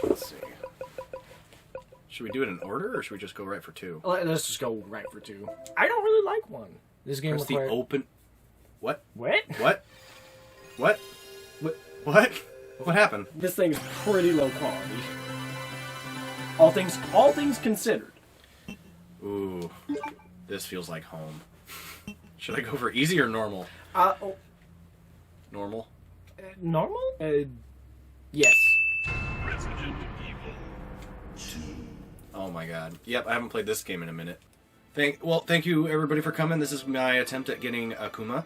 Let's see. Should we do it in order, or should we just go right for 2? Let's just go right for 2. I don't really like 1. This game Press the requires... open... What? What? What? What? What? What happened? This thing's pretty low quality. All things considered. Ooh. This feels like home. Should I go for easy or normal? Normal? Normal? Yes. Resident Evil 2. Oh my god. Yep, I haven't played this game in a minute. Thank you everybody for coming. This is my attempt at getting Akuma.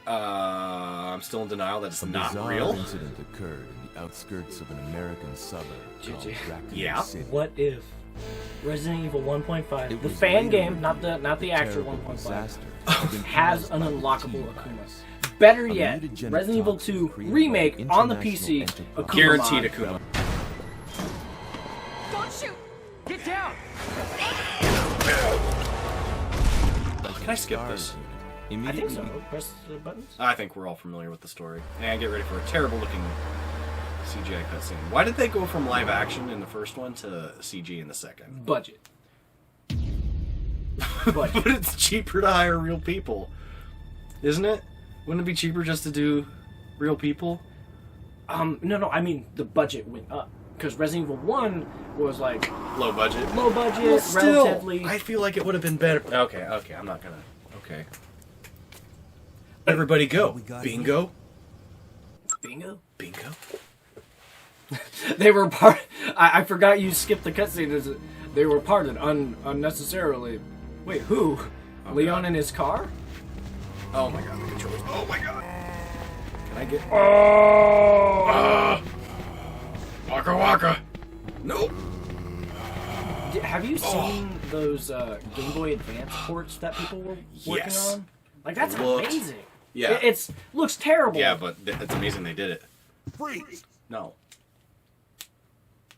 I'm still in denial that it's not real. An incident occurred in the outskirts of an American suburb called Raccoon City. What if Resident Evil 1.5, the fan game, not the actual 1.5, has an unlockable Akuma? Better yet, Resident Evil 2 remake on the PC, Akuma Guaranteed mod. Akuma. Don't shoot! Get down! Can I skip this? I think so. Press the buttons. I think we're all familiar with the story. And get ready for a terrible looking CGI cutscene. Why did they go from live action in the first one to CG in the second? Budget. But it's cheaper to hire real people. Isn't it? Wouldn't it be cheaper just to do real people? No, I mean the budget went up. Because Resident Evil 1 was like... Low budget? Low budget, well, still, relatively... I feel like it would have been better. Okay, I'm not gonna... Okay. Everybody go. Bingo. Bingo? Bingo. They were part... I forgot you skipped the cutscene. They were parted unnecessarily. Wait, who? Oh, Leon God. in his car? Oh my god, the controls. Oh my god. Can I get... Waka waka. Nope. Have you seen those Game Boy Advance ports that people were working Yes. on? Like, that's Looked- amazing. Yeah. It's looks terrible. Yeah, but it's amazing they did it. Freeze! No.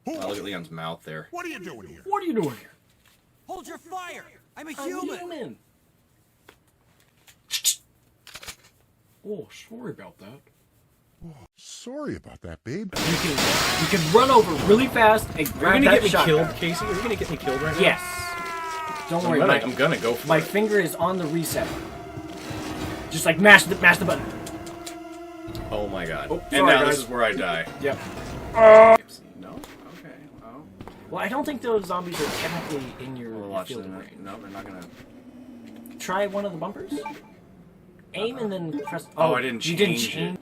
Oh, look at Leon's mouth there. What are you doing here? What are you doing here? Hold your fire! I'm a I'm human! human. Oh, sorry about that. Sorry about that, babe. You can run over really fast and Are you grab gonna that get me shotgun. killed, Casey? Are you gonna get me killed right now? Yes. Don't worry, I'm gonna go for my it. finger is on the reset button. Just like mash the button. Oh my god. Oh, and sorry, now guys. this is where I die. Yep. No? Okay. Well, Well, I don't think those zombies are technically in your we'll watch field them. of range. No, they're not gonna... Try one of the bumpers. Aim and then press. Oh, I didn't You didn't change change.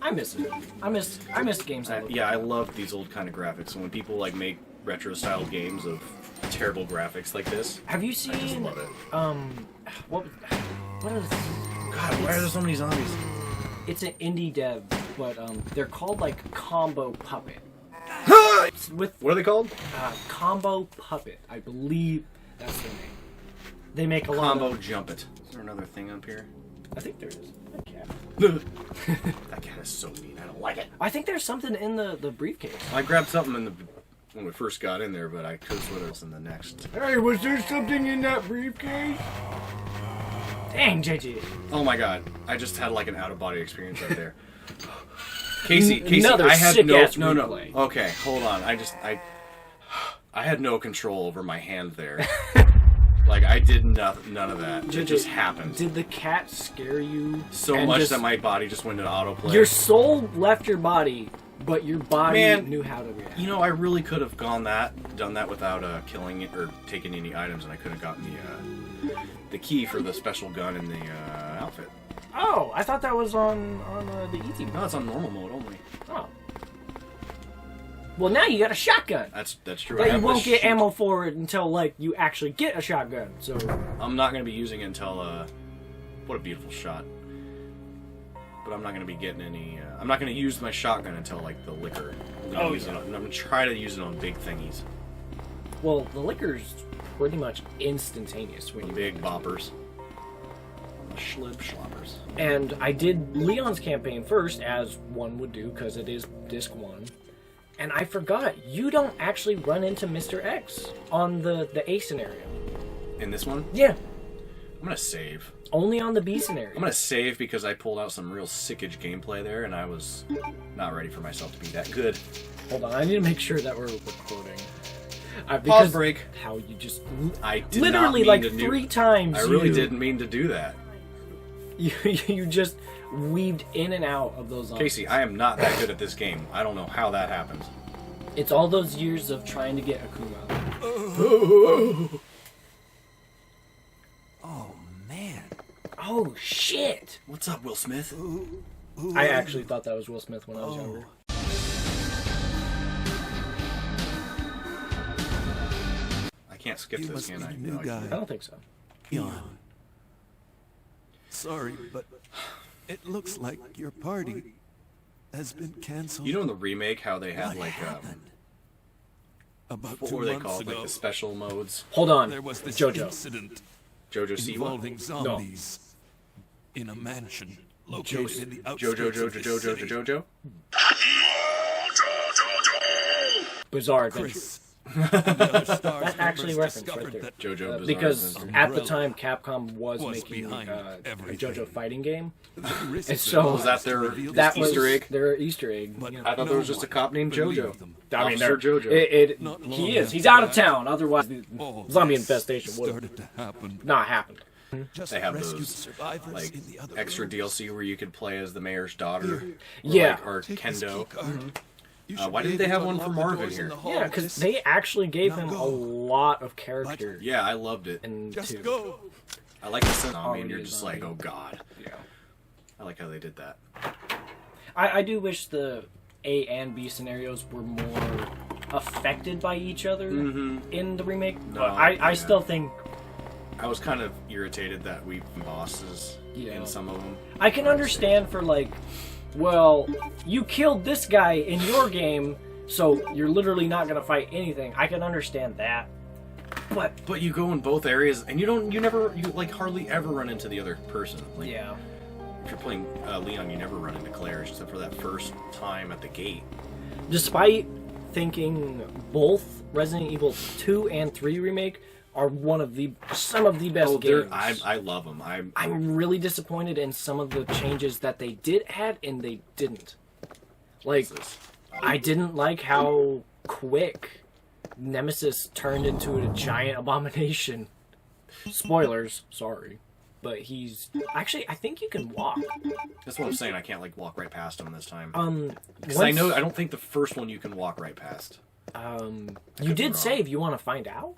I miss it. I miss games. That look Yeah, I love these old kind of graphics. And when people like make retro-style games of terrible graphics like this, Have you I just seen? love it. What is? God, why are there so many zombies? It's an indie dev, but they're called like Combo Puppet. With What are they called? Combo Puppet, I believe that's their name. They make a lot Combo of. Jump It. Is there another thing up here? I think there is. A cat. That cat is so mean. I don't like it. I think there's something in the briefcase. I grabbed something when we first got in there, but I could have sworn it was in the next. Hey, was there something in that briefcase? Dang, JJ. Oh my god. I just had like an out-of-body experience right there. Casey, Another I had sick-ass no. replay. Okay, hold on. I had no control over my hand there. Like, I did none of that. It just happened. Did the cat scare you So and much just- that my body just went into autoplay. Your soul left your body, but your body Man, knew how to react. You know, I really could have done that without killing it or taking any items, and I could have gotten the key for the special gun in the outfit. Oh, I thought that was on the easy No, mode. it's on normal mode only. Oh. Well, now you got a shotgun. That's true. But I you have won't the get shoot. ammo for it until, like, you actually get a shotgun, so... I'm not going to be using it until, what a beautiful shot. But I'm not going to be getting any, I'm not going to use my shotgun until, like, the liquor. I'm going to try to use it on big thingies. Well, the liquor's pretty much instantaneous when you... Big boppers. The schlib schloppers. And I did Leon's campaign first, as one would do, because it is Disc 1. And I forgot, you don't actually run into Mr. X on the A scenario. In this one? Yeah. I'm going to save. Only on the B scenario. I'm gonna save because I pulled out some real sickage gameplay there, and I was not ready for myself to be that good. Hold on, I need to make sure that we're recording. Pause break. How you just I did literally not mean like to 3 times. I really didn't mean to do that. You just weaved in and out of those. Casey, I am not that good at this game. I don't know how that happens. It's all those years of trying to get Akuma. Oh, man. Oh shit! What's up, Will Smith? I actually thought that was Will Smith when I was younger. I can't skip You this, must can be I? the new No, I guy. can't. I don't think so. Eon. Sorry, but it looks like your party has been canceled. You know in the remake how they had What like happened? About what 2 were they months called? ago, Like the special modes? Hold on, there was this JoJo. incident Jojo Siwa? involving zombies in a mansion located in the Jojo outskirts of the city. Jojo? Bizarre Adventure. Chris, and the other stars That's actually a members reference right discovered there. that Jojo Bizarre Because Adventure. at the time, Capcom was Was making behind a everything. JoJo fighting game. the risk And so- that Was that their That Easter was egg? their Easter egg. But you know. I thought there was just a cop named believed Jojo. them. I mean, Officer Jojo. Not long He is. after He's out of that, town. Otherwise, the all zombie this infestation would have started to happen. not happened. Just They have rescued those survivors like in the other extra rooms. DLC where you could play as the mayor's daughter. Yeah. Or Take this Kendo. key card. You should Why be didn't they able have to one for unlock the Marvin doors in here? the hall. Yeah, because Just- they actually gave Now him go. a lot of character Yeah, I loved it. in Just 2. go. I like the zombie, and Already you're a just zombie. like, oh god. Yeah. I like how they did that. I do wish the A and B scenarios were more affected by each other in the remake. No, But I yeah. still think I was kind of irritated that we bosses Yeah. in some of them. I can understand for like, well, you killed this guy in your game, so you're literally not gonna fight anything. I can understand that, but But you go in both areas, and you like hardly ever run into the other person. Like, yeah, if you're playing Leon, you never run into Claire, except for that first time at the gate. despite thinking both Resident Evil 2 and 3 remake are some of the best games. I love them. I'm really disappointed in some of the changes that they did add and they didn't. Like, I didn't like how quick Nemesis turned into a giant abomination. Spoilers, sorry. But he's... Actually, I think you can walk. That's what I'm saying. I can't like walk right past him this time. Because once- I don't think the first one you can walk right past. You did save. You want to find out?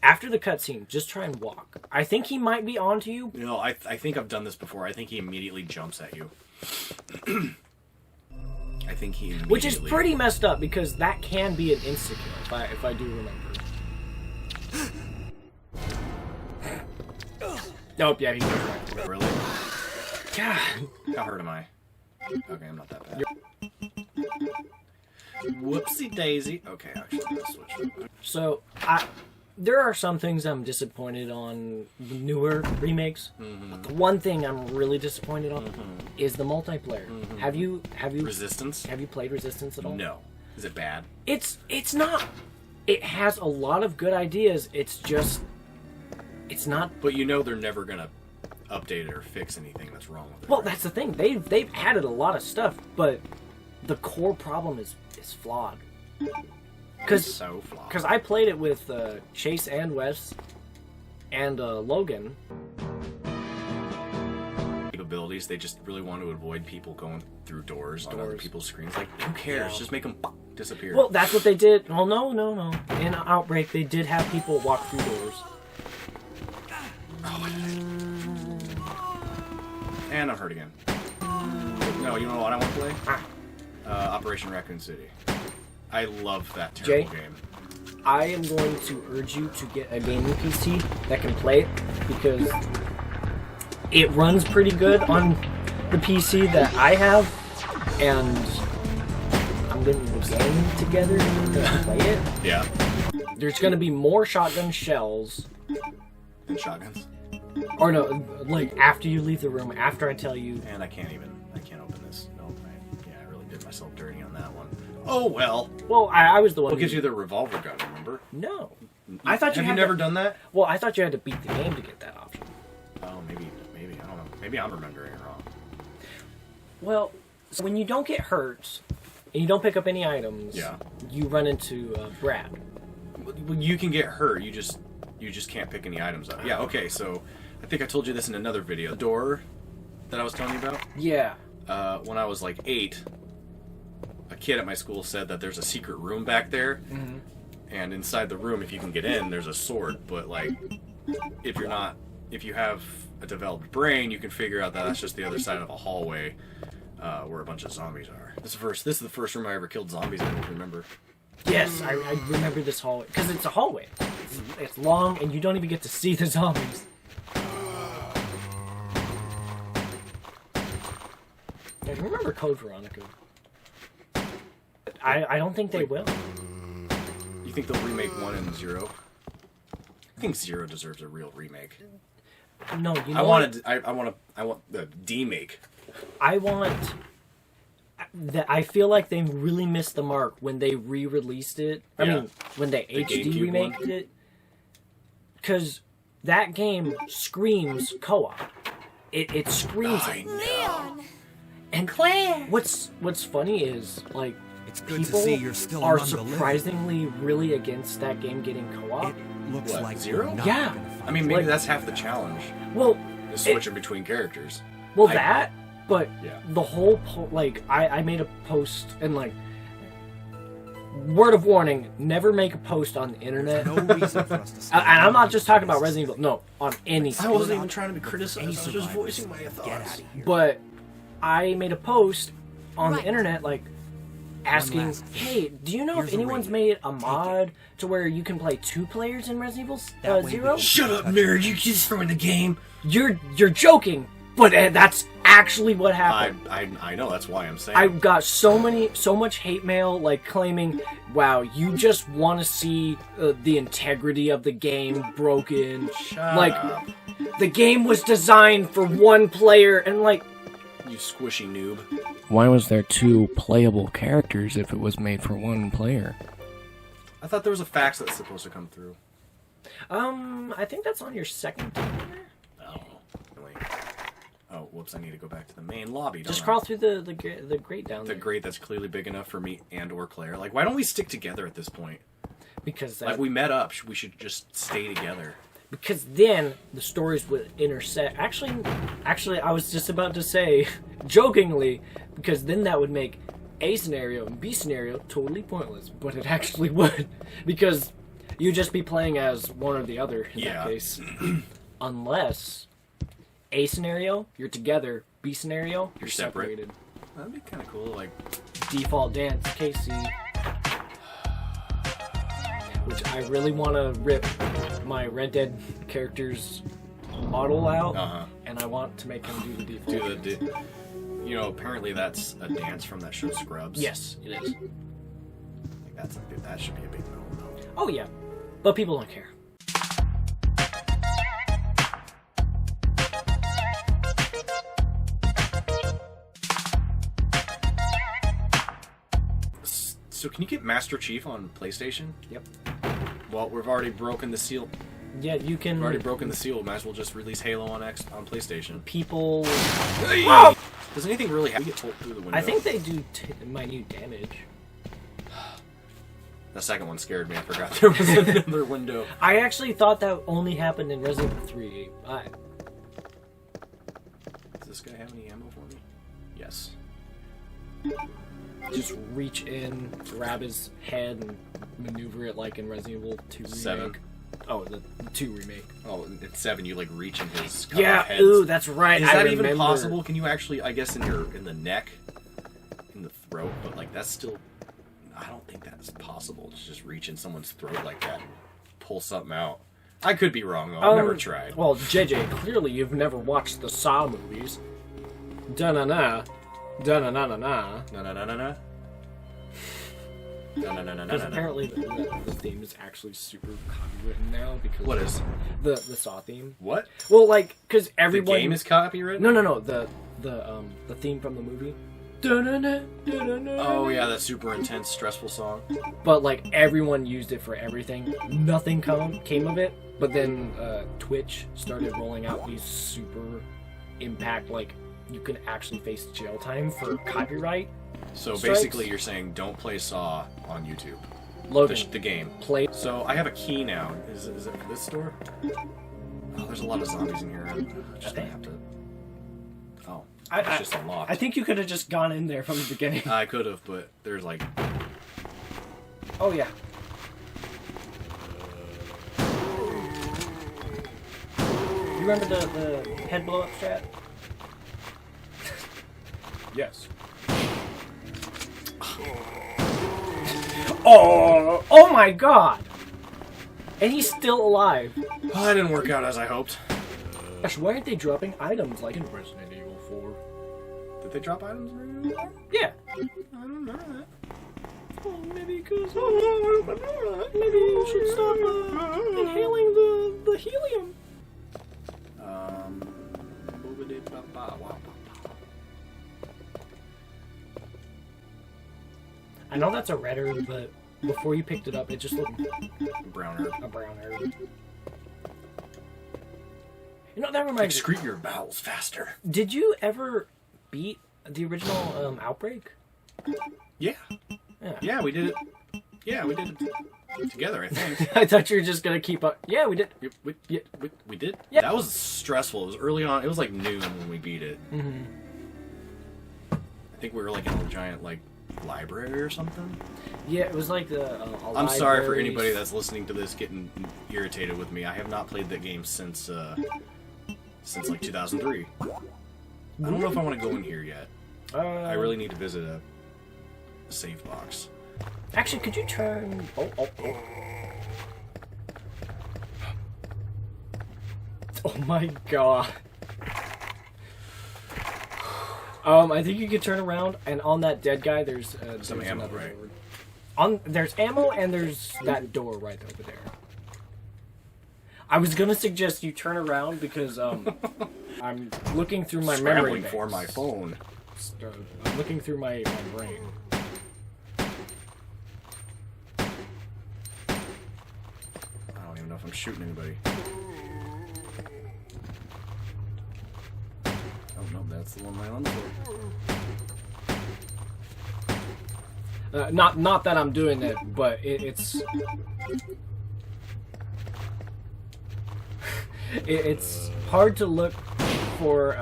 After the cutscene, just try and walk. I think he might be onto you. You know, I think I've done this before. I think he immediately jumps at you. I think he immediately... Which is pretty messed up because that can be an insta-kill, if I do remember. Nope, yeah, he goes right. Really? God. How hurt am I? Okay, I'm not that bad. Whoopsie daisy. Okay, actually, I'm gonna switch. So, there are some things I'm disappointed on the newer remakes. But the one thing I'm really disappointed on is the multiplayer. Have you Resistance? have you played Resistance at all? No. Is it bad? It's not. It has a lot of good ideas. It's just it's not. But you know they're never gonna update it or fix anything that's wrong with it. Well, right? that's the thing. They've added a lot of stuff, but the core problem is flawed. It's so flawed. Because I played it with Chase and Wes and Logan. Capabilities, they just really want to avoid people going through doors on other people's screens. Like, who cares? Just make them disappear. Well, that's what they did. Well, no. In Outbreak, they did have people walk through doors. And I'm hurt again. No, you know what I want to play? Operation Raccoon City. I love that terrible Jay? game. I am going to urge you to get a gaming PC that can play it because it runs pretty good on the PC that I have, and I'm going to put a game together to play it. Yeah. There's going to be more shotgun shells, And shotguns. or no, like after you leave the room, after I tell you. And I can't open this. No, I really did myself dirty on that one. Oh, well. Well, I was the one. What who- gives you the revolver gun, remember? No. I thought you Have had you never to, done that? Well, I thought you had to beat the game to get that option. Maybe I'm remembering it wrong. Well, so when you don't get hurt and you don't pick up any items, Yeah. you run into Brad. You can get hurt. You just can't pick any items up. Yeah. Okay. So I think I told you this in another video. The door that I was telling you about. Yeah. When I was like 8, a kid at my school said that there's a secret room back there, and inside the room, if you can get in, there's a sword. But like, if you have a developed brain, you can figure out that that's just the other side of a hallway where a bunch of zombies are. This is the first room I ever killed zombies in. If you remember. Yes, I remember this hallway because it's a hallway. It's long, and you don't even get to see the zombies. I remember Code Veronica. I don't think they will. You think they'll remake 1 and 0? I think 0 deserves a real remake. No, you know I what? want the D-make. I want that. I feel like they really missed the mark when they re-released it. I mean, when they HD GameCube remaked one? it, because that game screams co-op. It screams. I know. And Claire. What's funny is like It's good to people see you're still are among the living. surprisingly really against that game getting co-op. It looks What, like 0? we're not Yeah. gonna find I mean, maybe Like- that's half the challenge. Well, Is switching between characters. well I- that, but Yeah. the whole like I made a post and like. Word of warning: never make a post on the internet. no reason for us to stay And I'm not around just for talking about this. Resident Evil. No, on any. I wasn't even trying to be criticized. I Any was just survivors, voicing my get thoughts. out of here. But I made a post on Right. the internet, like asking, last thing. "Hey, do you know Here's if a anyone's ring. made a mod to where you can play 2 players in Resident Evil That way 0?" we- Shut up, nerd! You just ruined the game. You're joking, but that's actually what happened. I know. That's why I'm saying. I got so much hate mail, like claiming, "Wow, you just want to see the integrity of the game broken." Shut Like, up, the game was designed for 1 player, and like, you squishy noob. Why was there 2 playable characters if it was made for 1 player? I thought there was a fax that's supposed to come through. I think that's on your second timer. Oh, really? Oh, whoops! I need to go back to the main lobby. Don't Just I? crawl through the grate down the there. grate that's clearly big enough for me and/or Claire. Like, why don't we stick together at this point? Because Like, we met up. We should just stay together. because then the stories would intersect. Actually, I was just about to say, jokingly, because then that would make A scenario and B scenario totally pointless, but it actually would, because you'd just be playing as one or the other in Yeah. that case. Unless A scenario, you're together, B scenario, you're separate. separated. That'd be kind of cool. Like, Default dance, Casey. Which I really want to rip my Red Dead character's model out, and I want to make him do the default. do the. You know, apparently that's a dance from that show Scrubs. Yes, it is. Like, that should be a big no. Oh yeah, but people don't care. So can you get Master Chief on PlayStation? Yep. Well, we've already broken the seal. Yeah, you can. We've already broken the seal. Might as well just release Halo on PlayStation. People. Does anything really have to get pulled through the window? I think they do minute damage. The second one scared me. I forgot there was another window. I actually thought that only happened in Resident Evil 3. Does this guy have any ammo for me? Yes. Just reach in, grab his head, and maneuver it like in Resident Evil 2 remake. 7. Oh, the 2 remake. Oh, in 7 you like reach in his Yeah, heads. ooh, that's right. Is I that even remember. possible? Can you actually? I guess in the neck, in the throat, but like that's still. I don't think that's possible to just reach in someone's throat like that and pull something out. I could be wrong though. I've never tried. Well, JJ, clearly you've never watched the Saw movies. Da-na-na. Da-na-na-na-na. No. Because apparently the theme is actually super copywritten now. Because What is? the Saw theme? What? Well, like, because The everyone. game is copyrighted? No. The theme from the movie. Da-na-na, da-na-na. Oh yeah, that super intense, stressful song. But like everyone used it for everything. Nothing came of it. But then Twitch started rolling out these super impact, like, you can actually face jail time for copyright. So strikes. basically, you're saying don't play Saw on YouTube. Logan, The game. play. So I have a key now. Is it for this door? Oh, there's a lot of zombies in here. I'm just gonna have to. Oh, it's just unlocked. I think you could have just gone in there from the beginning. I could have, but there's like. Oh yeah. You remember the head blow up strat? Yes. Oh my god! And he's still alive. Oh, that didn't work out as I hoped. Gosh, why aren't they dropping items like in Resident Evil 4? Did they drop items? Yeah. I don't remember that. Oh, maybe because I don't remember that. Maybe you should stop inhaling the helium. I know that's a red herb, but before you picked it up, it just looked Brown herb. a brown herb. You know, that reminds me. Excrete your bowels faster. Did you ever beat the original Outbreak? Yeah. Yeah. Yeah, we did it. Yeah, we did it together, I think. I thought you were just gonna keep up. Yeah, we did. We did? Yeah. That was stressful. It was early on. It was like noon when we beat it. Mm-hmm. I think we were like in a giant like library or something. Yeah, it was like the. I'm sorry for anybody that's listening to this getting irritated with me. I have not played that game since like 2003. I don't know if I want to go in here yet. I really need to visit a save box. Actually, could you turn? Oh. Oh my god. I think you could turn around, and on that dead guy, there's Some ammo, another right? door. There's ammo, and there's that door right over there. I was gonna suggest you turn around because I'm looking through my memory Scrambling for my banks. phone. I'm looking through my brain. I don't even know if I'm shooting anybody. Oh no, that's the one right on the floor. Not that I'm doing it, but it's it's hard to look for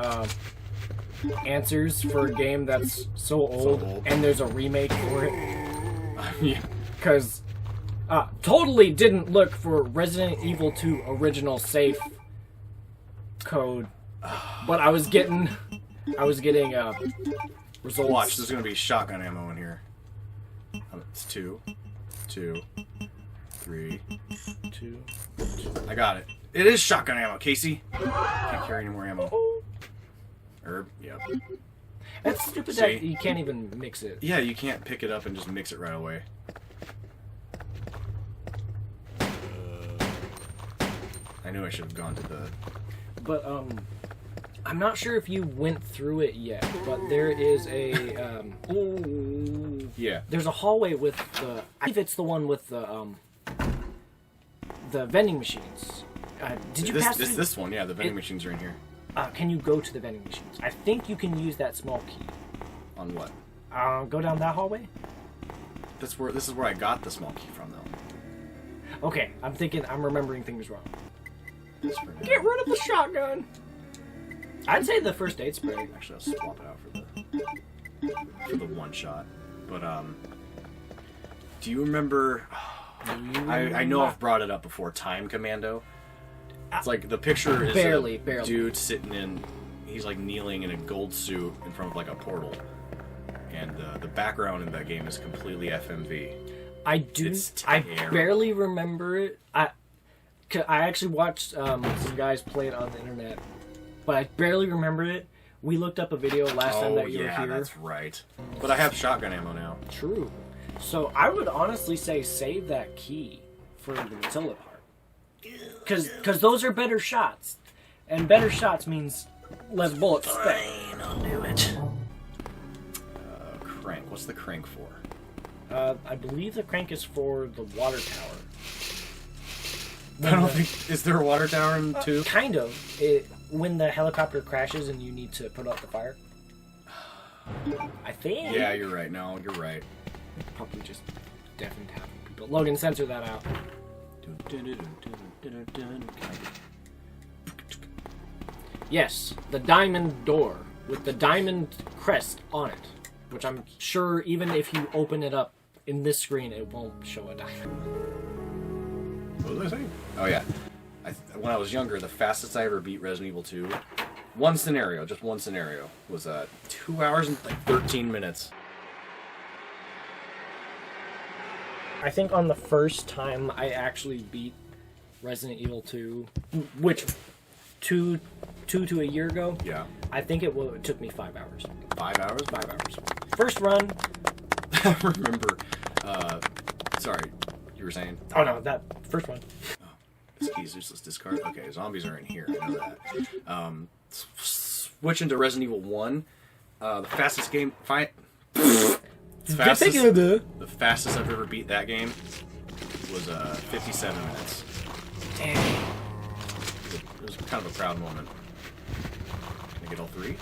answers for a game that's so old, and there's a remake for it. Yeah. Because totally didn't look for Resident Evil 2 original safe code, but I was getting results. Watch, there's gonna be shotgun ammo in here. It's 2, 3, 2. I got it. It is shotgun ammo, Casey. Can't carry any more ammo. Herb, yep. That's stupid See? that you can't even mix it. Yeah, you can't pick it up and just mix it right away. I knew I should have gone to the... But, I'm not sure if you went through it yet, but there is a, Yeah. there's a hallway with the... I believe it's the one with the vending machines. Did you pass through? This one, yeah, the vending machines are in here. Can you go to the vending machines? I think you can use that small key. On what? Go down that hallway? This is where I got the small key from, though. Okay, I'm remembering things wrong. This for now. Get rid of the shotgun! I'd say the first aid spray. Actually, I'll swap it out for the one shot. But do you remember? I know I've brought it up before. Time Commando. It's like the picture is barely. dude sitting in. He's like kneeling in a gold suit in front of like a portal, and the background in that game is completely FMV. I barely remember it. I actually watched some guys play it on the internet, but I barely remember it. We looked up a video last time that you were here. That's right. But I have shotgun ammo now. True. So I would honestly say save that key for the Mozilla part. Because those are better shots. And better shots means less bullets spent. Fine, I'll do it. Crank. What's the crank for? I believe the crank is for the water tower. I don't think... Is there a water tower in 2? Kind of. when the helicopter crashes and you need to put out the fire? I think. Yeah, you're right. No, you're right. Probably just deafened half the people. Logan, censor that out. Yes, the diamond door with the diamond crest on it, which I'm sure even if you open it up in this screen, it won't show a diamond. What was I saying? Oh yeah, when I was younger, the fastest I ever beat Resident Evil 2, one scenario, just one scenario, was 2 hours and like 13 minutes. I think on the first time I actually beat Resident Evil 2, which two to a year ago. Yeah. I think it took me 5 hours. 5 hours? 5 hours. First run. I remember. Sorry, you were saying? Oh no, that first one. Oh, this key's useless. Discard. Okay, zombies are in here. I know that. Switching to Resident Evil 1, the fastest game fight. The fastest I've ever beat that game was 57 minutes. Damn. It was kind of a proud moment. Can I get all three?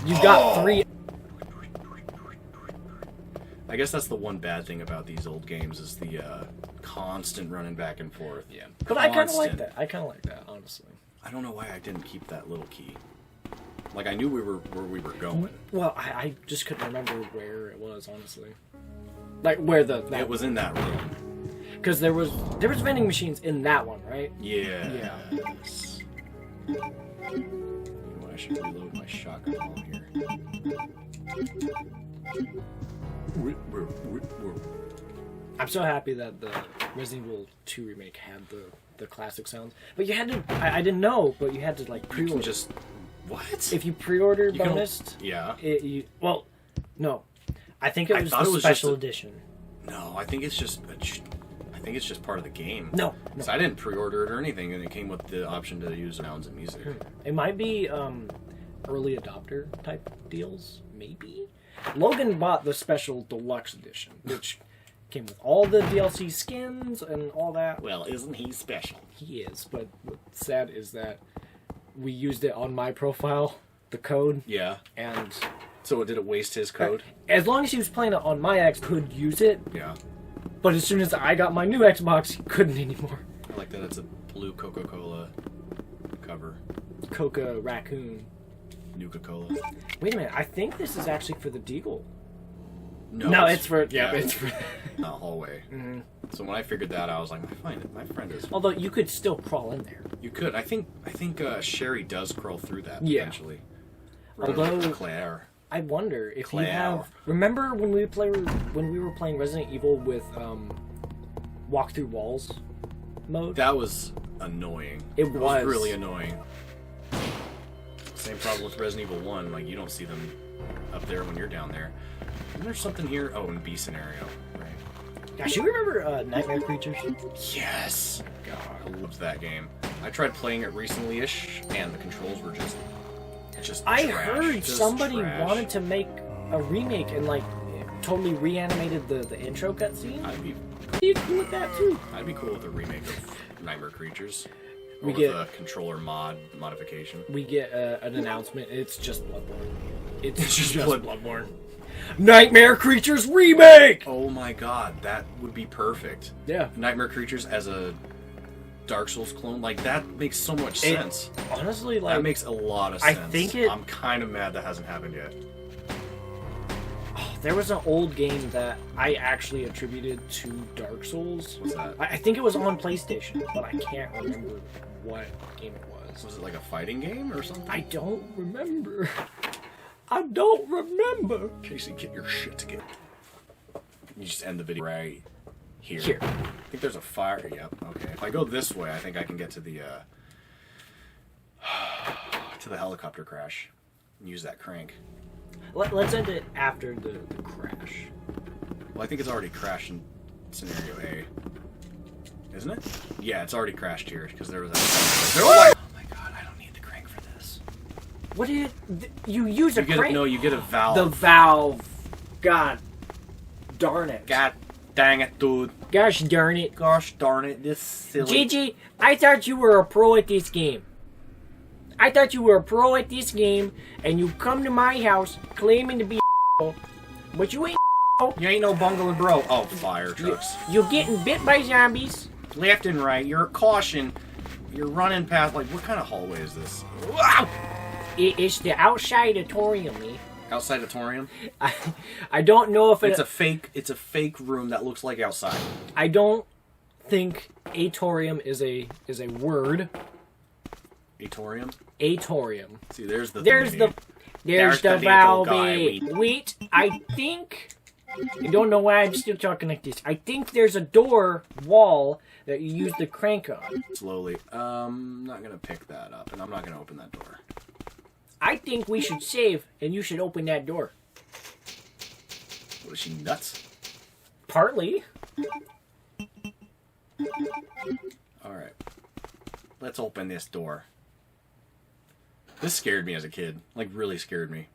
You got 3. I guess that's the one bad thing about these old games is the constant running back and forth. Yeah. But I kind of like that. I kind of like that, honestly. I don't know why I didn't keep that little key. Like, I knew where we were going. Well, I just couldn't remember where it was, honestly. Like, where It was in that room. Because there was vending machines in that one, right? Yeah. Yeah. You know what, I should reload my shotgun while I'm here. I'm so happy that the Resident Evil 2 remake had the classic sounds. But you had to... I didn't know, but you had to, like, pre-order. You can just... What? If you pre-order You can- bonus... Yeah. Well, no. I think it was thought the it was special just edition. No, I think it's just... I think it's just part of the game. No. So I didn't pre-order it or anything, and it came with the option to use sounds and music. It might be early adopter type deals, maybe. Logan bought the special deluxe edition, which came with all the DLC skins and all that. Well, isn't he special? He is, but what's sad is that we used it on my profile, the code, Yeah. and So did it waste his code? as long as he was playing it on my X, could use it. Yeah. But as soon as I got my new Xbox, he couldn't anymore. I like that it's a blue Coca-Cola cover. Coca Raccoon. Nuka-Cola. Wait a minute, I think this is actually for the Deagle. No, it's for... Yeah, it's for... Not hallway. Mm-hmm. So when I figured that out, I was like, my friend is... Although, you could still crawl in there. You could. I think Sherry does crawl through that, Yeah. eventually. Although... Claire. I wonder if Claire. you have... Remember when we were playing Resident Evil with walk through walls mode? That was annoying. It was. Really annoying. Same problem with Resident Evil 1. Like, you don't see them up there when you're down there. Isn't there something here? Oh, in B scenario. Right. Gosh, you remember Nightmare Creatures? Yes! God, I loved that game. I tried playing it recently-ish, and the controls were just I trash. heard Just somebody trash. wanted to make a remake and, like, totally reanimated the intro cutscene. I'd be You cool with that, too. I'd be cool with a remake of Nightmare Creatures. Or We with get- a controller modification. We get an announcement. It's just Bloodborne. It's just Blood- Bloodborne. Nightmare Creatures remake. Oh my god, that would be perfect. Yeah. Nightmare Creatures as a Dark Souls clone, like that makes so much It- sense. Honestly, like, That makes a lot of I sense. think it- I'm kind of mad that hasn't happened yet. there was an old game that I actually attributed to Dark Souls. What's that? I think it was on PlayStation, but I can't remember what game it was. Was it like a fighting game or something? I don't remember. I don't remember. Casey, get your shit together. You just end the video right here. Here. I think there's a fire. Yep. Okay. If I go this way, I think I can get to the helicopter crash and use that crank. Let's end it after the crash. Well, I think it's already crashed in scenario A. Isn't it? Yeah, it's already crashed here because there was a. Oh my god! I don't need the crank for this. What did you use? You get crank? no. You get a valve. The valve. God darn it. God dang it, dude. Gosh darn it. Gosh darn it. This silly. Gigi, I thought you were a pro at this game. I thought you were a pro at this game, and you come to my house claiming to be a but you ain't You ain't no Bungle and bro. Oh, fire trucks. You're getting bit by zombies. Left and right. You're caution. You're running past. Like, what kind of hallway is this? Wow! It's the outside auditorium, me. Outside auditorium. I don't know if It's a fake. It's a fake room that looks like outside. I don't think atorium is a word. Atorium. Atorium. See, there's the vowel guy. B. Wait, I think. I don't know why I'm still talking like this. I think there's a door wall that you use the crank on. Slowly. I'm not gonna pick that up, and I'm not gonna open that door. I think we should save, and you should open that door. What is she, nuts? Partly. Alright. Let's open this door. This scared me as a kid. Like, really scared me.